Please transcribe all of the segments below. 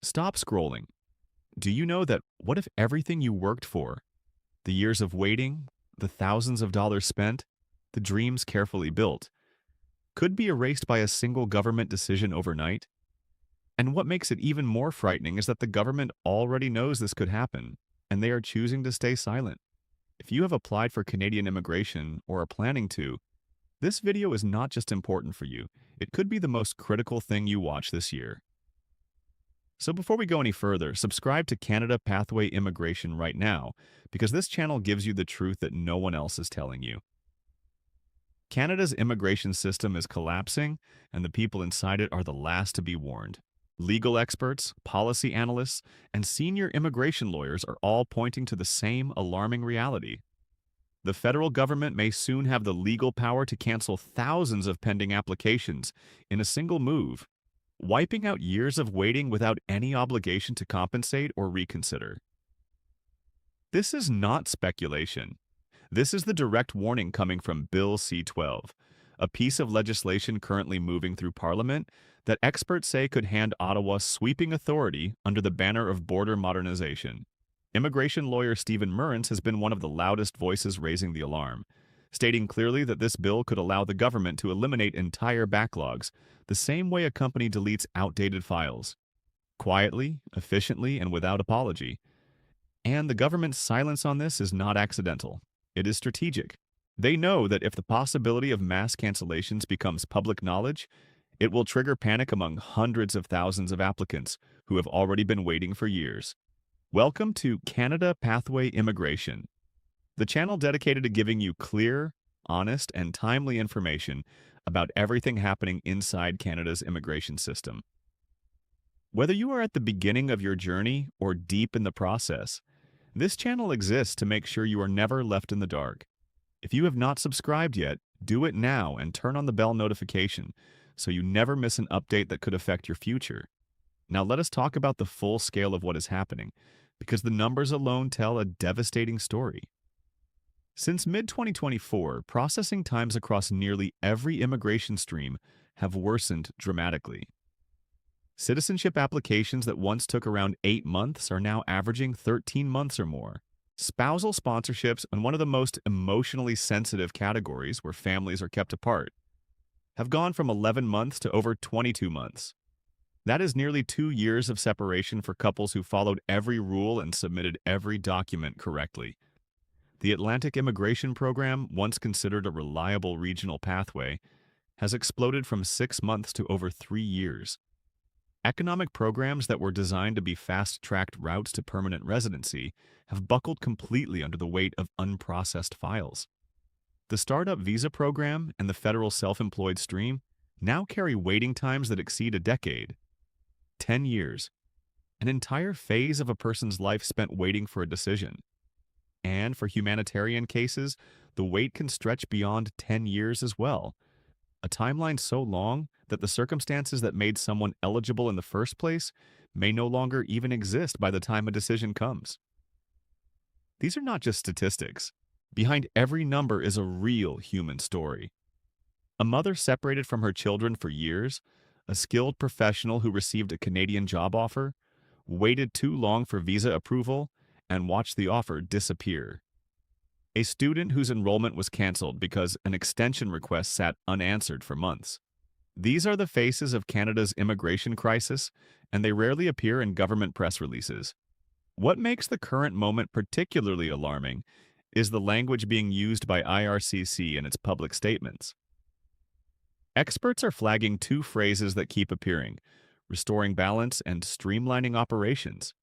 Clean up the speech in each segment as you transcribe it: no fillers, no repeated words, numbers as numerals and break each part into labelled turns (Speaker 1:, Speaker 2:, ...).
Speaker 1: Stop scrolling. Do you know that what if everything you worked for, the years of waiting, the thousands of dollars spent, the dreams carefully built, could be erased by a single government decision overnight? And what makes it even more frightening is that the government already knows this could happen, and they are choosing to stay silent. If you have applied for Canadian immigration or are planning to, this video is not just important for you, it could be the most critical thing you watch this year. So before we go any further, subscribe to Canada Pathway Immigration right now, because this channel gives you the truth that no one else is telling you. Canada's immigration system is collapsing, and the people inside it are the last to be warned. Legal experts, policy analysts, and senior immigration lawyers are all pointing to the same alarming reality. The federal government may soon have the legal power to cancel thousands of pending applications in a single move, wiping out years of waiting without any obligation to compensate or reconsider. This is not speculation. This is the direct warning coming from Bill C-12, a piece of legislation currently moving through Parliament that experts say could hand Ottawa sweeping authority under the banner of border modernization. Immigration lawyer Stephen Murrens has been one of the loudest voices raising the alarm, stating clearly that this bill could allow the government to eliminate entire backlogs the same way a company deletes outdated files, quietly, efficiently, and without apology. And the government's silence on this is not accidental. It is strategic. They know that if the possibility of mass cancellations becomes public knowledge, it will trigger panic among hundreds of thousands of applicants who have already been waiting for years. Welcome to Canada Pathway Immigration, the channel dedicated to giving you clear, honest, and timely information about everything happening inside Canada's immigration system. Whether you are at the beginning of your journey or deep in the process, this channel exists to make sure you are never left in the dark. If you have not subscribed yet, do it now and turn on the bell notification so you never miss an update that could affect your future. Now let us talk about the full scale of what is happening, because the numbers alone tell a devastating story. Since mid-2024, processing times across nearly every immigration stream have worsened dramatically. Citizenship applications that once took around 8 months are now averaging 13 months or more. Spousal sponsorships, and one of the most emotionally sensitive categories where families are kept apart, have gone from 11 months to over 22 months. That is nearly 2 years of separation for couples who followed every rule and submitted every document correctly. The Atlantic Immigration Program, once considered a reliable regional pathway, has exploded from 6 months to over 3 years. Economic programs that were designed to be fast-tracked routes to permanent residency have buckled completely under the weight of unprocessed files. The Startup Visa Program and the federal self-employed stream now carry waiting times that exceed a decade. 10 years. An entire phase of a person's life spent waiting for a decision. And for humanitarian cases, the wait can stretch beyond 10 years as well. A timeline so long that the circumstances that made someone eligible in the first place may no longer even exist by the time a decision comes. These are not just statistics. Behind every number is a real human story. A mother separated from her children for years, a skilled professional who received a Canadian job offer, waited too long for visa approval, and watched the offer disappear. A student whose enrollment was canceled because an extension request sat unanswered for months. These are the faces of Canada's immigration crisis, and they rarely appear in government press releases. What makes the current moment particularly alarming is the language being used by IRCC in its public statements. Experts are flagging 2 phrases that keep appearing: restoring balance and streamlining operations.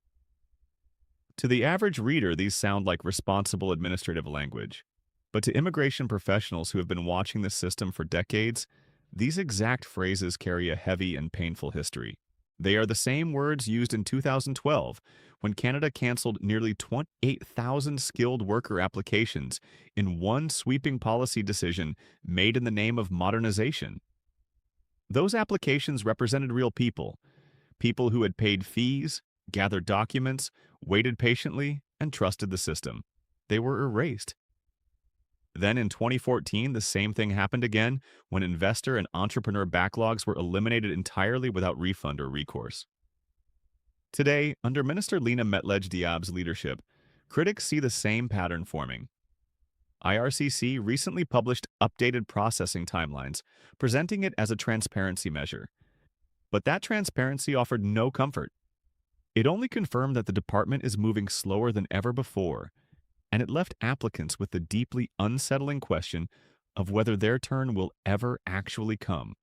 Speaker 1: To the average reader, these sound like responsible administrative language. But to immigration professionals who have been watching the system for decades, these exact phrases carry a heavy and painful history. They are the same words used in 2012, when Canada canceled nearly 28,000 skilled worker applications in one sweeping policy decision made in the name of modernization. Those applications represented real people, people who had paid fees, gathered documents, waited patiently, and trusted the system. They were erased. Then in 2014, the same thing happened again when investor and entrepreneur backlogs were eliminated entirely without refund or recourse. Today, under Minister Lena Metlej-Diab's leadership, critics see the same pattern forming. IRCC recently published updated processing timelines, presenting it as a transparency measure. But that transparency offered no comfort. It only confirmed that the department is moving slower than ever before, and it left applicants with the deeply unsettling question of whether their turn will ever actually come.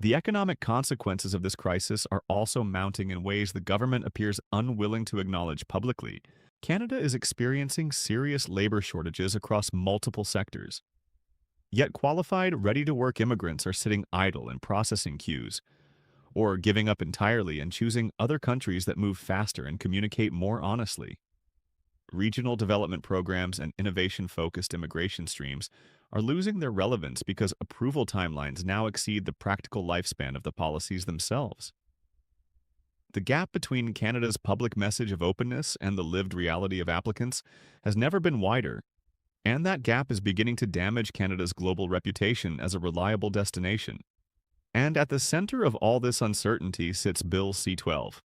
Speaker 1: The economic consequences of this crisis are also mounting in ways the government appears unwilling to acknowledge publicly. Canada is experiencing serious labor shortages across multiple sectors. Yet qualified, ready-to-work immigrants are sitting idle in processing queues, or giving up entirely and choosing other countries that move faster and communicate more honestly. Regional development programs and innovation-focused immigration streams are losing their relevance because approval timelines now exceed the practical lifespan of the policies themselves. The gap between Canada's public message of openness and the lived reality of applicants has never been wider, and that gap is beginning to damage Canada's global reputation as a reliable destination. And at the center of all this uncertainty sits Bill C-12.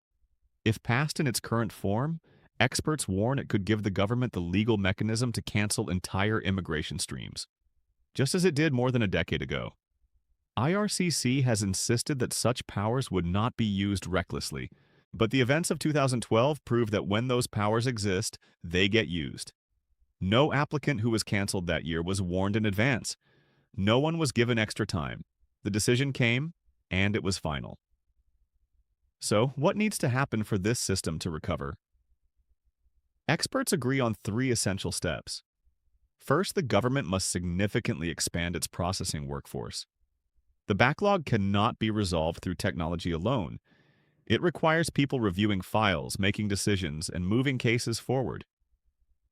Speaker 1: If passed in its current form, experts warn it could give the government the legal mechanism to cancel entire immigration streams, just as it did more than a decade ago. IRCC has insisted that such powers would not be used recklessly, but the events of 2012 prove that when those powers exist, they get used. No applicant who was canceled that year was warned in advance. No one was given extra time. The decision came, and it was final. So, what needs to happen for this system to recover? Experts agree on 3 essential steps. First, the government must significantly expand its processing workforce. The backlog cannot be resolved through technology alone. It requires people reviewing files, making decisions, and moving cases forward.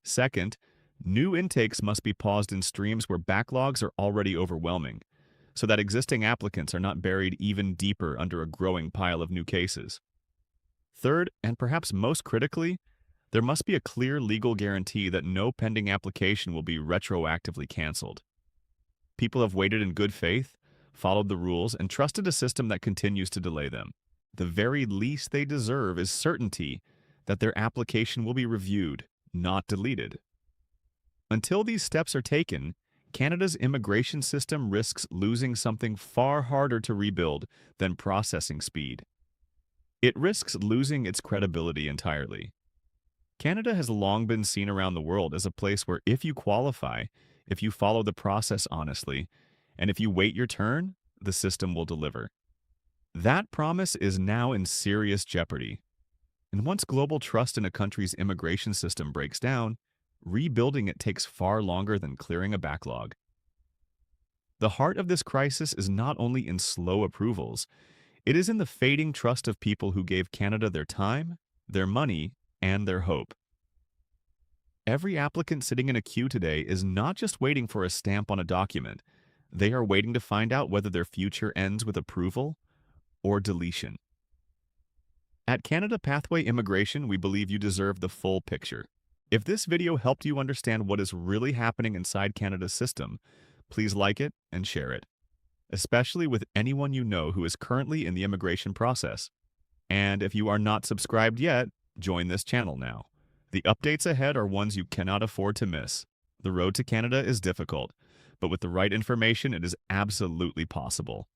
Speaker 1: Second, new intakes must be paused in streams where backlogs are already overwhelming, so that existing applicants are not buried even deeper under a growing pile of new cases. Third, and perhaps most critically, there must be a clear legal guarantee that no pending application will be retroactively canceled. People have waited in good faith, followed the rules, and trusted a system that continues to delay them. The very least they deserve is certainty that their application will be reviewed, not deleted. Until these steps are taken, Canada's immigration system risks losing something far harder to rebuild than processing speed. It risks losing its credibility entirely. Canada has long been seen around the world as a place where if you qualify, if you follow the process honestly, and if you wait your turn, the system will deliver. That promise is now in serious jeopardy. And once global trust in a country's immigration system breaks down, rebuilding it takes far longer than clearing a backlog. The heart of this crisis is not only in slow approvals, it is in the fading trust of people who gave Canada their time, their money, and their hope. Every applicant sitting in a queue today is not just waiting for a stamp on a document. They are waiting to find out whether their future ends with approval or deletion. At Canada Pathway Immigration, we believe you deserve the full picture. If this video helped you understand what is really happening inside Canada's system, please like it and share it, especially with anyone you know who is currently in the immigration process. And if you are not subscribed yet, join this channel now. The updates ahead are ones you cannot afford to miss. The road to Canada is difficult, but with the right information, it is absolutely possible.